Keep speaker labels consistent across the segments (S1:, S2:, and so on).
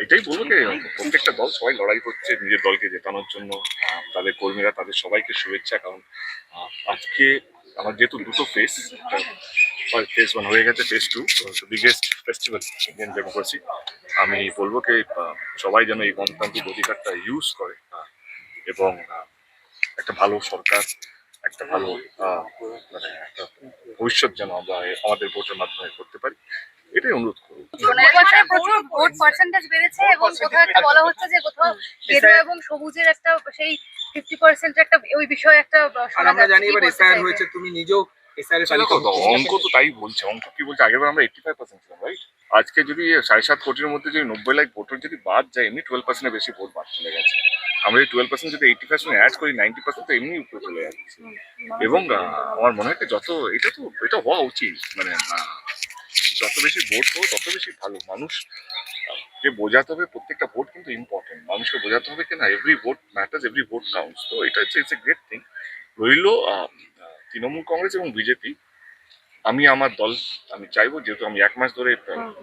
S1: এটাই বলবো যে প্রত্যেকটা দল সবাই লড়াই করছে নিজের দলকে জেতানোর জন্য। তাদের কর্মীরা তাদের সবাইকে শুভেচ্ছা। কারণ আজকে আমার যেহেতু দুটো ফেস, ফেজ ওয়ান হয়ে গেছে, phase two, biggest festival Indian democracy. আমি বলবো কি সবাই যেন এই গণতান্ত্রিক অধিকারটা ইউজ করে এবং একটা ভালো সরকার, একটা ভালো মানে একটা ভবিষ্যৎ যেন আমরা আমাদের ভোটের মাধ্যমে করতে পারি, এটাই অনুরোধ করবো।
S2: প্রচুর ভোট পার্সেন্টেজ বেড়েছে এবং কোথাও একটা বলা হচ্ছে যে কোথাও গেরুয়া এবং সবুজের একটা সেই 50% একটা ওই বিষয়ে একটা
S3: আমরা জানি এবার এসআইআর হয়েছে, তুমি নিজেও এসআইআর তালিকা।
S1: অঙ্ক তো তাই বলছে, অঙ্ক কি বলছে, আগের বার আমরা 85% ছিলাম, রাইট? আজকে যদি 7.5 কোটির মধ্যে যদি 90 লাখ ভোটার যদি বাদ যায়, এমনি 12% বেশি ভোট বাদ চলে গেছে। আমরা এই 12% যদি 80% অ্যাড করি, 90% তো এমনি উপরে চলে যাচ্ছে। এবং আমার মনে হয় যত এটা হওয়া উচিত, মানে যত বেশি ভোট পাবো তত বেশি ভালো। মানুষ কে বোঝাতে হবে প্রত্যেকটা ভোট কিন্তু ইম্পর্টেন্ট, মানুষকে বোঝাতে হবে কিনা every vote matters, every vote counts. তো এটা হচ্ছে ইটস এ গ্রেট থিং। রইল তৃণমূল কংগ্রেস এবং বিজেপি, আমি আমার দল, আমি চাইবো, যেহেতু আমি 1 মাস ধরে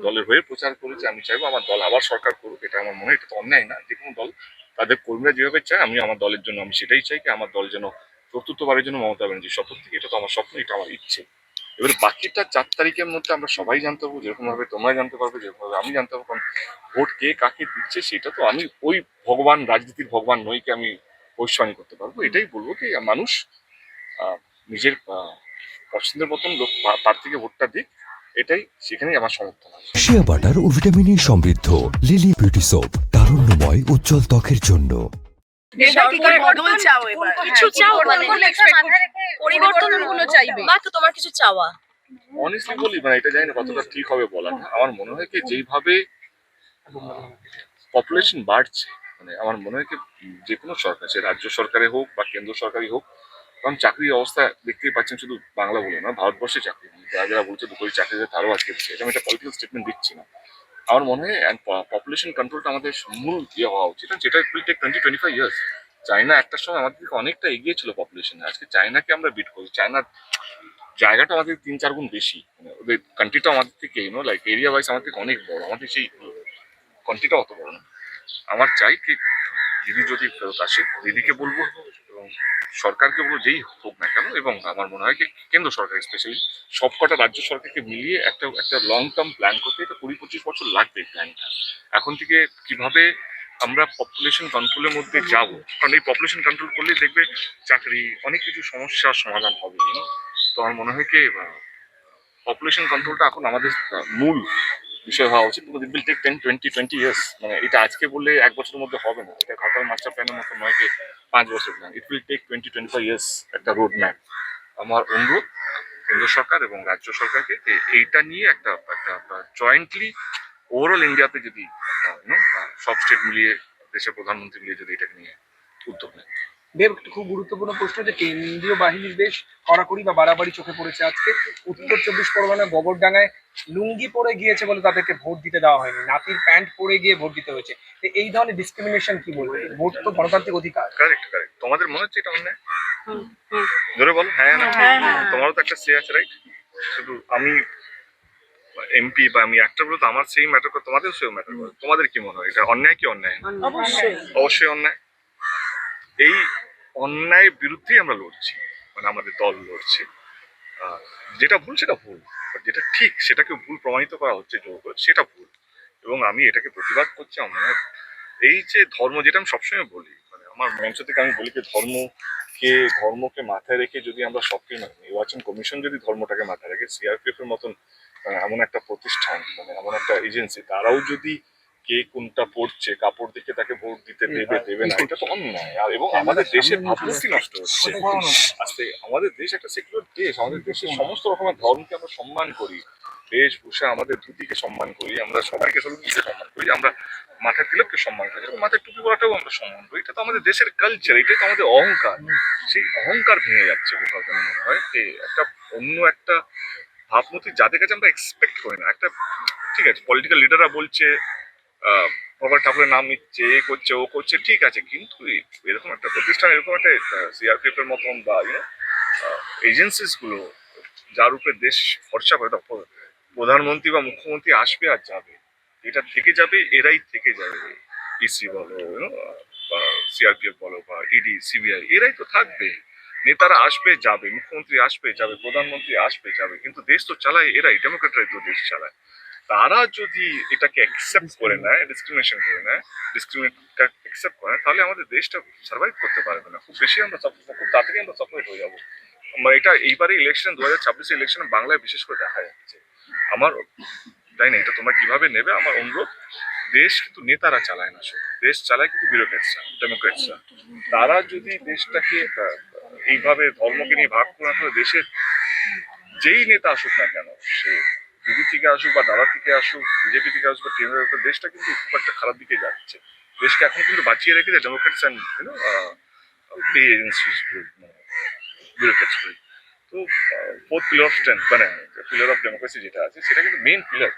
S1: দলের হয়ে প্রচার করেছি, আমি চাইবো আমার দল আবার সরকার করুক। এটা আমার মনে হয় এটা তো অন্যায় না। যে কোনো দল তাদের কর্মীরা যেভাবে চায়, আমি আমার দলের জন্য আমি সেটাই চাই, কি আমার দল যেন চতুর্থবারের জন্য মমতা ব্যানার্জির শপথ থেকে, এটা তো আমার স্বপ্ন, এটা আমার ইচ্ছে। এবারে বাকিটা 4 তারিখের মধ্যে আমরা সবাই জানতে পারবো, যেরকম ভাবে তোমরা জানতে পারবে, যেরকম ভাবে আমি জানতে পারবো। কারণ ভোট কে কাকে দিচ্ছে সেটা তো আমি ওই ভগবান, রাজনীতির ভগবান নই কি আমি ভবিষ্যৎবাণী করতে পারবো। এটাই বলবো কি মানুষ নিজের পছন্দের মতন লোক তার থেকে ভোটটা দিক, এটাই সেখানেই আমার সমর্থন আছে।
S4: শিয়া বাটার ও ভিটামিন সমৃদ্ধ লিলি বিউটি সোপ, তারুণ্যময় উজ্জ্বল ত্বকের জন্য।
S1: অনেস্টলি বলি, মানে এটা জানি না কতটা ঠিক হবে বলা না। আমার মনে হয় কি যেইভাবে পপুলেশন বাড়ছে, মানে আমার মনে হয় কি যে কোনো সরকার, সে রাজ্য সরকারে হোক বা কেন্দ্র সরকারই হোক, কারণ চাকরির অবস্থা দেখতেই পাচ্ছেন, শুধু বাংলা বলে না, ভারতবর্ষে চাকরি যারা যারা বলছে 2 কোটি চাকরি তারও আজকে দিচ্ছে। এটা আমি একটা পলিটিক্যাল স্টেটমেন্ট দিচ্ছি না। আমার মনে হয় পপুলেশন কন্ট্রোলটা আমাদের মূল হওয়া উচিত, যেটা উইল টেক 20-25 ইয়ার্স। চায়না একটা সময় আমাদের থেকে অনেকটা এগিয়ে ছিল পপুলেশনে, আজকে চায়নাকে আমরা বিট করছি। চায়নার জায়গাটা আমাদের 3-4 গুণ বেশি, মানে ওদের কান্ট্রিটা আমাদের থেকে লাইক এরিয়া ওয়াইজ আমাদের থেকে অনেক বড়, আমাদের সেই কান্ট্রিটা অত বড় না। আমার চাই কি দিদি যদি ফেরত আসে, দিদিকে বলবো এবং সরকারকে বলবো, যেই হোক না কেন, এবং আমার মনে হয় কি কেন্দ্র সরকার স্পেশালি সবকটা রাজ্য সরকারকে মিলিয়ে একটা একটা লং টার্ম প্ল্যান করতে, এটা 20-25 বছর লাগবে প্ল্যানটা। এখন থেকে কিভাবে আমরা পপুলেশন কন্ট্রোলের মধ্যে যাব, কারণ এই পপুলেশন কন্ট্রোল করলে দেখবে চাকরি, অনেক কিছু সমস্যার সমাধান হবে। তো আমার মনে হয় কি পপুলেশন কন্ট্রোলটা এখন আমাদের মূল বিষয় হওয়া উচিত। কিন্তু ইট উইল টেক 10-20 ইয়ার্স, মানে এটা আজকে বললে 1 বছরের মধ্যে হবে না। এটা ঘাটাল মাস্টার প্ল্যানের মতো নয় কি 5 বছর plan, it will take 20-25 years একটা রোড ম্যাপ। আমার অনুরোধ কেন্দ্র সরকার এবং রাজ্য সরকারকে এইটা নিয়ে একটা একটা জয়েন্টলি ওভারঅল ইন্ডিয়াতে যদি সব স্টেট মিলিয়ে, দেশের প্রধানমন্ত্রী মিলিয়ে যদি এটাকে নিয়ে উদ্যোগ নেয়।
S3: দেব, খুব গুরুত্বপূর্ণ প্রশ্ন, যে কেন্দ্রীয় বাহিনীর বেশ কড়াকড়ি বা বাড়াবাড়ি চোখে পড়েছে আজকে। উত্তর 24 পরগনা গোবরডাঙ্গায় লুঙ্গি পরে গিয়েছে বলে তাদেরকে ভোট দিতে দেওয়া হয়নি, নাতির প্যান্ট পরে গিয়ে ভোট দিতে হয়েছে। এই ধরনের ডিসক্রিমিনেশন কি বলবে? ভোট তো গণতান্ত্রিক অধিকার।
S1: Correct correct. তোমাদের মনে হচ্ছে এটা অন্যায়? ধরে বলো হ্যাঁ না। তোমারও তো একটা সে আছে, রাইট? শুধু আমি এমপি বা আমি একটা বলে তো আমার সেই ম্যাটার করে, তোমাদের সেও ম্যাটার করে। তোমাদের কি মনে হয় এটা অন্যায় কি অন্যায়? অবশ্যই অন্যায়। এই অন্যায়ের বিরুদ্ধেই আমরা লড়ছি, মানে আমাদের দল লড়ছে। যেটা ভুল সেটা ভুল, যেটা ঠিক সেটাকে ভুল প্রমাণিত করা হচ্ছে জোর করে, সেটা ভুল। এবং আমি এটাকে প্রতিবাদ করছি। আমার মনে হয় এই যে ধর্ম, যেটা আমি সবসময় বলি, মানে আমার মঞ্চ থেকে আমি বলি যে ধর্মকে মাথায় রেখে যদি আমরা সবকে, নির্বাচন কমিশন যদি ধর্মটাকে মাথায় রেখে, সিআরপিএফ এর মতন এমন একটা প্রতিষ্ঠান, মানে এমন একটা এজেন্সি, তারাও যদি কে কোনটা পড়ছে কাপড় দেখে তাকে ভোট দিতে দেবে না, এটা তো অন্যায়। আর এবং আমাদের দেশের ভাবমূর্তি নষ্ট হচ্ছে। আজকে আমাদের দেশ একটা সেকুলার দেশ, আমাদের দেশের সমস্ত রকমের ধর্মকে আমরা সম্মান করি, বেশভূষা, আমাদের ধুতিকে সম্মান করি, আমরা সবাইকে সর্বদিকে সম্মান করি, আমরা মাথার তিলককে সম্মান করি, এবং মাথার টুপি পরাটাও আমরা সম্মান করি। এটা তো আমাদের দেশের কালচার, এটাই তো আমাদের অহংকার। সেই অহংকার ভেঙে যাচ্ছে কোথাও যেন মনে হয় একটা অন্য একটা ভাবমূর্তি, যাদের কাছে আমরা এক্সপেক্ট করি না। একটা ঠিক আছে, পলিটিক্যাল লিডাররা বলছে ভগবান ঠাকুরের নাম নিচ্ছে, এ করছে ও করছে, ঠিক আছে, কিন্তু এরকম একটা প্রতিষ্ঠান, এরকম একটা সিআরপিএফ এর মতন বা এজেন্সিস গুলো, যার উপরে দেশ ভরসা করে, তখন প্রধানমন্ত্রী বা মুখ্যমন্ত্রী আসবে আর যাবে, এটা থেকে যাবে, এরাই থেকে যাবে। ইসি বলো, বা সিআরপিএফ বলো, বা ইডি, সিবিআই, এরাই তো থাকবে। নেতারা আসবে যাবে, মুখ্যমন্ত্রী আসবে যাবে, প্রধানমন্ত্রী আসবে যাবে, কিন্তু দেশ তো চালায় এরাই, ডেমোক্রেটরাই তো দেশ চালায়। তারা যদি এটাকে অ্যাকসেপ্ট করে নেয়, ডিসক্রিমিনেশন করে নেয়, ডিসক্রিমিনেটটা অ্যাকসেপ্ট করে নেয়, তাহলে আমাদের দেশটা সার্ভাইভ করতে পারবে না। খুব বেশি আমরা খুব তাড়াতাড়ি আমরা সাপোর্ট হয়ে যাবো। এটা এইবারে ইলেকশন 2026 ইলেকশন বাংলায় বিশেষ করে দেখা যাচ্ছে। আমার তাই না, এটা তোমরা কিভাবে নেবে আমার অনুরোধ। দেশ কিন্তু নেতারা চালায় না, শুধু দেশ চালায় কিন্তু ব্যুরোক্রেটসরা, ডেমোক্রেটসরা। তারা যদি দেশটাকে এইভাবে ধর্মকে নিয়ে ভাগ করে না, তাহলে দেশের যেই নেতা আসুক না কেন, সে দিদি থেকে আসুক বা দাদা থেকে আসুক, বিজেপি থেকে আসুক বা টিএমএল, দেশটা কিন্তু খুব একটা খারাপ দিকে যাচ্ছে। দেশকে এখন কিন্তু বাঁচিয়ে রেখেছে ডেমোক্রেটস অ্যান্ড ব্যুরোক্রেটস। তো ফোর্থ পিলার অফ স্ট্রেংথ, মানে পিলার অফ ডেমোক্রেসি যেটা আছে, সেটা কিন্তু মেইন পিলার।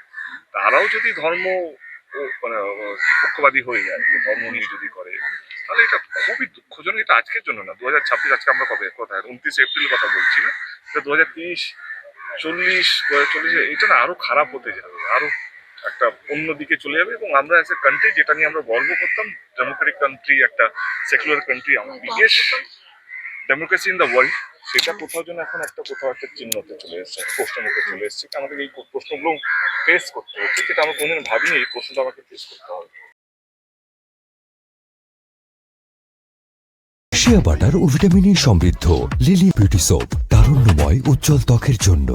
S1: তারাও যদি ধর্ম মানে পক্ষপাতী হয়ে যায়, যে ধর্ম নিয়ে যদি করে, তাহলে এটা খুবই দুঃখজনক। এটা আজকের জন্য না, 2026, আজকে আমরা কবে কোথায় 29 এপ্রিল কথা বলছি না, এটা 2030, 40, 2040, এটা না আরো খারাপ হতে যাবে, আরো একটা অন্য দিকে চলে যাবে। এবং আমরা অ্যাজ এ কান্ট্রি, যেটা নিয়ে আমরা গর্ব করতাম, ডেমোক্রেটিক কান্ট্রি, একটা সেকুলার কান্ট্রি, আমার biggest democracy in the world, সেটা কোথাও যেন এখন কোথাও একটা চিহ্নতে চলে এসেছে, প্রশ্নের মুখে চলে এসেছে। আমাদের এই প্রশ্নগুলো ফেস করতে হচ্ছে, যেটা আমরা কোনোদিন ভাবিনি এই প্রশ্নটা আমাকে ফেস করতে হবে।
S4: শিয়া বাটার ও ভিটামিন ই সমৃদ্ধ লিলি বিউটি সোপ, তারুণ্যময় উজ্জ্বল ত্বকের জন্য।